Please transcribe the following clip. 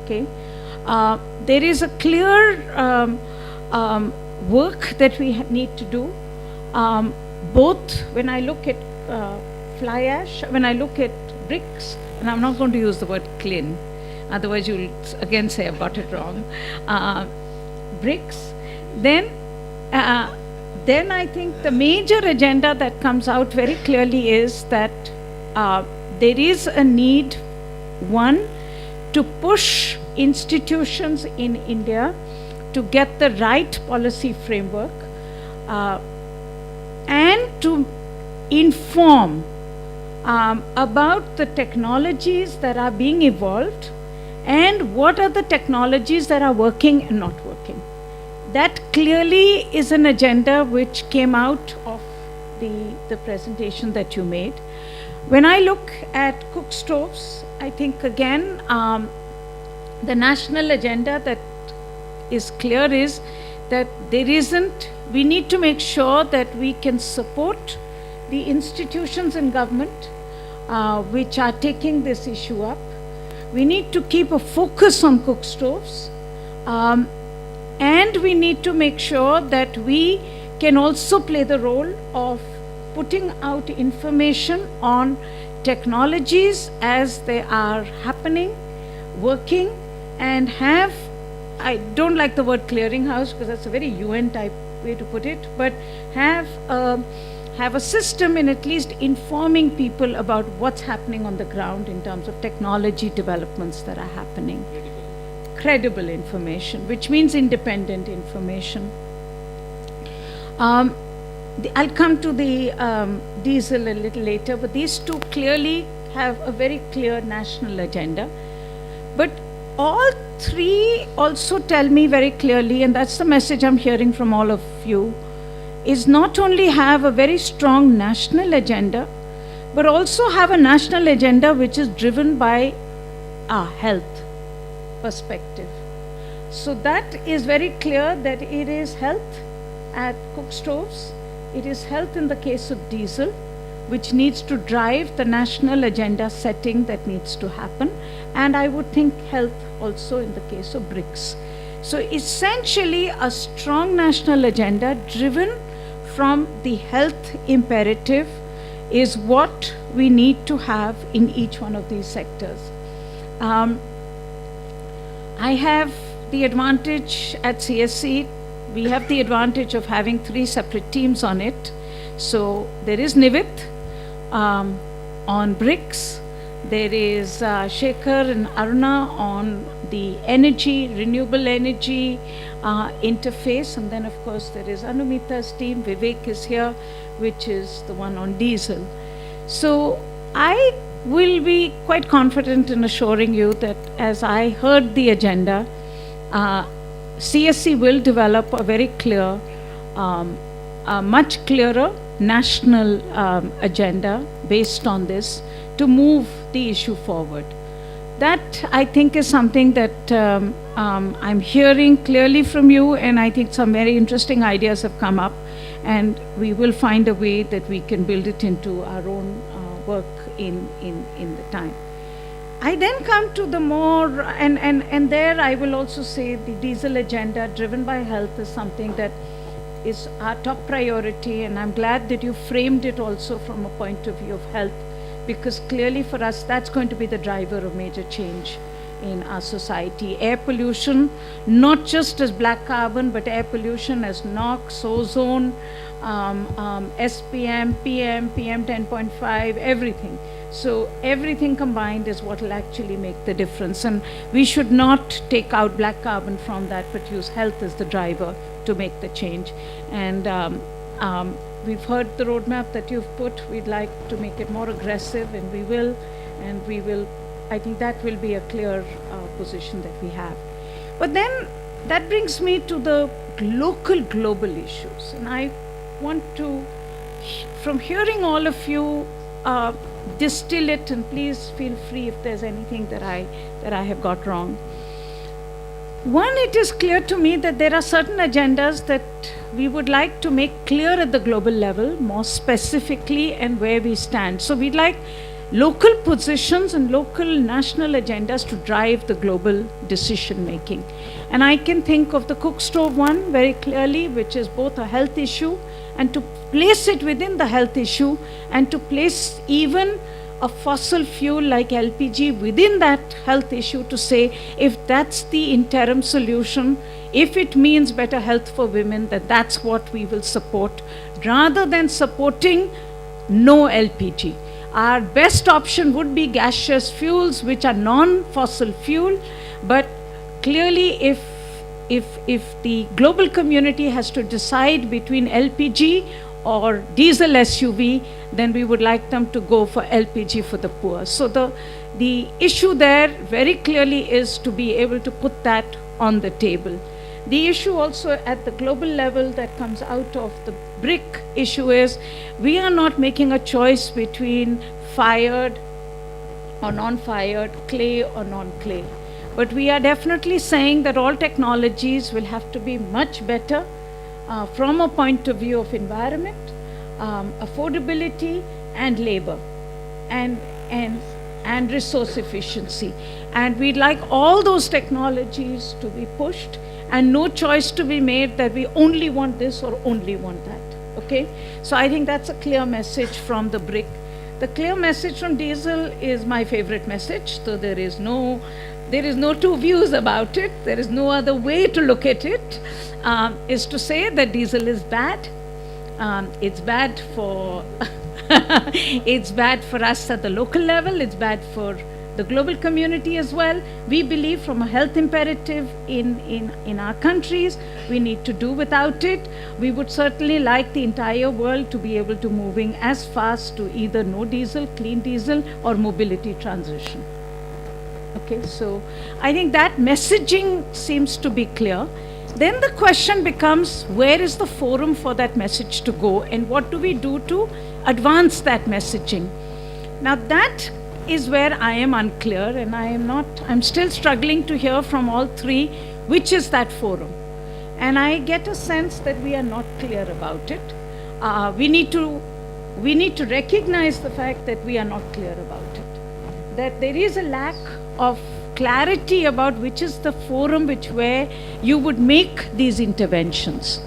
Okay, there is a clear work that we need to do. Both when I look at fly ash, when I look at bricks, and I'm not going to use the word clean, otherwise you'll again say I've got it wrong. Bricks, then I think the major agenda that comes out very clearly is that there is a need, one, to push institutions in India to get the right policy framework and to inform about the technologies that are being evolved and what are the technologies that are working and not working. That clearly is an agenda which came out of the presentation that you made. When I look at cook stoves, I think again the national agenda that is clear is that we need to make sure that we can support the institutions in government which are taking this issue up. We need to keep a focus on cook stoves. And we need to make sure that we can also play the role of putting out information on technologies as they are happening, working, and have, I don't like the word clearinghouse because that's a very UN type way to put it, but have a system in at least informing people about what's happening on the ground in terms of technology developments that are happening. Credible information, which means independent information. I'll come to the diesel a little later, but these two clearly have a very clear national agenda. But all three also tell me very clearly, and that's the message I'm hearing from all of you, is not only have a very strong national agenda, but also have a national agenda which is driven by our health perspective. So that is very clear that it is health at cook stoves, it is health in the case of diesel, which needs to drive the national agenda setting that needs to happen, and I would think health also in the case of bricks. So essentially a strong national agenda driven from the health imperative is what we need to have in each one of these sectors. I have the advantage at CSC, we have the advantage of having 3 separate teams on it. So there is Nivit on bricks, there is Shekhar and Aruna on the energy, renewable energy interface, and then of course there is Anumita's team, Vivek is here, which is the one on diesel. So I will be quite confident in assuring you that as I heard the agenda, CSC will develop a very clear, a much clearer national agenda based on this to move the issue forward. That I think is something that I'm hearing clearly from you, and I think some very interesting ideas have come up, and we will find a way that we can build it into our own work in the time. I then come to the more, and there I will also say the diesel agenda driven by health is something that is our top priority, and I'm glad that you framed it also from a point of view of health, because clearly for us that's going to be the driver of major change in our society. Air pollution, not just as black carbon, but air pollution as NOx, ozone, SPM, PM, PM 10.5, everything. So everything combined is what will actually make the difference, and we should not take out black carbon from that, but use health as the driver to make the change. And we've heard the roadmap that you've put. We'd like to make it more aggressive, and we will, I think that will be a clear position that we have. But then that brings me to the local global issues, and I want to, from hearing all of you, distill it, and please feel free if there's anything that I have got wrong. One, it is clear to me that there are certain agendas that we would like to make clear at the global level, more specifically, and where we stand. So we'd like local positions and local national agendas to drive the global decision making. And I can think of the cook stove one very clearly, which is both a health issue, and to place it within the health issue, and to place even a fossil fuel like LPG within that health issue, to say if that's the interim solution, if it means better health for women, that that's what we will support, rather than supporting no LPG. Our best option would be gaseous fuels, which are non-fossil fuel, but clearly if the global community has to decide between LPG or diesel SUV, then we would like them to go for LPG for the poor. So the issue there very clearly is to be able to put that on the table. The issue also at the global level that comes out of the brick issue is we are not making a choice between fired or non-fired, clay or non-clay. But we are definitely saying that all technologies will have to be much better from a point of view of environment, affordability and labor and resource efficiency. And we'd like all those technologies to be pushed and no choice to be made that we only want this or only want that. Okay? So I think that's a clear message from the brick. The clear message from diesel is my favorite message. So there is no two views about it. There is no other way to look at it. Is to say that diesel is bad. It's bad for it's bad for us at the local level. It's bad for the global community as well. We believe from a health imperative in our countries, we need to do without it. We would certainly like the entire world to be able to moving as fast to either no diesel, clean diesel, or mobility transition. Okay, so I think that messaging seems to be clear. Then the question becomes, where is the forum for that message to go, and what do we do to advance that messaging? Now that is where I am unclear, and I'm still struggling to hear from all three which is that forum. And I get a sense that we are not clear about it. We need to recognize the fact that we are not clear about it, that there is a lack of clarity about which is the forum where you would make these interventions.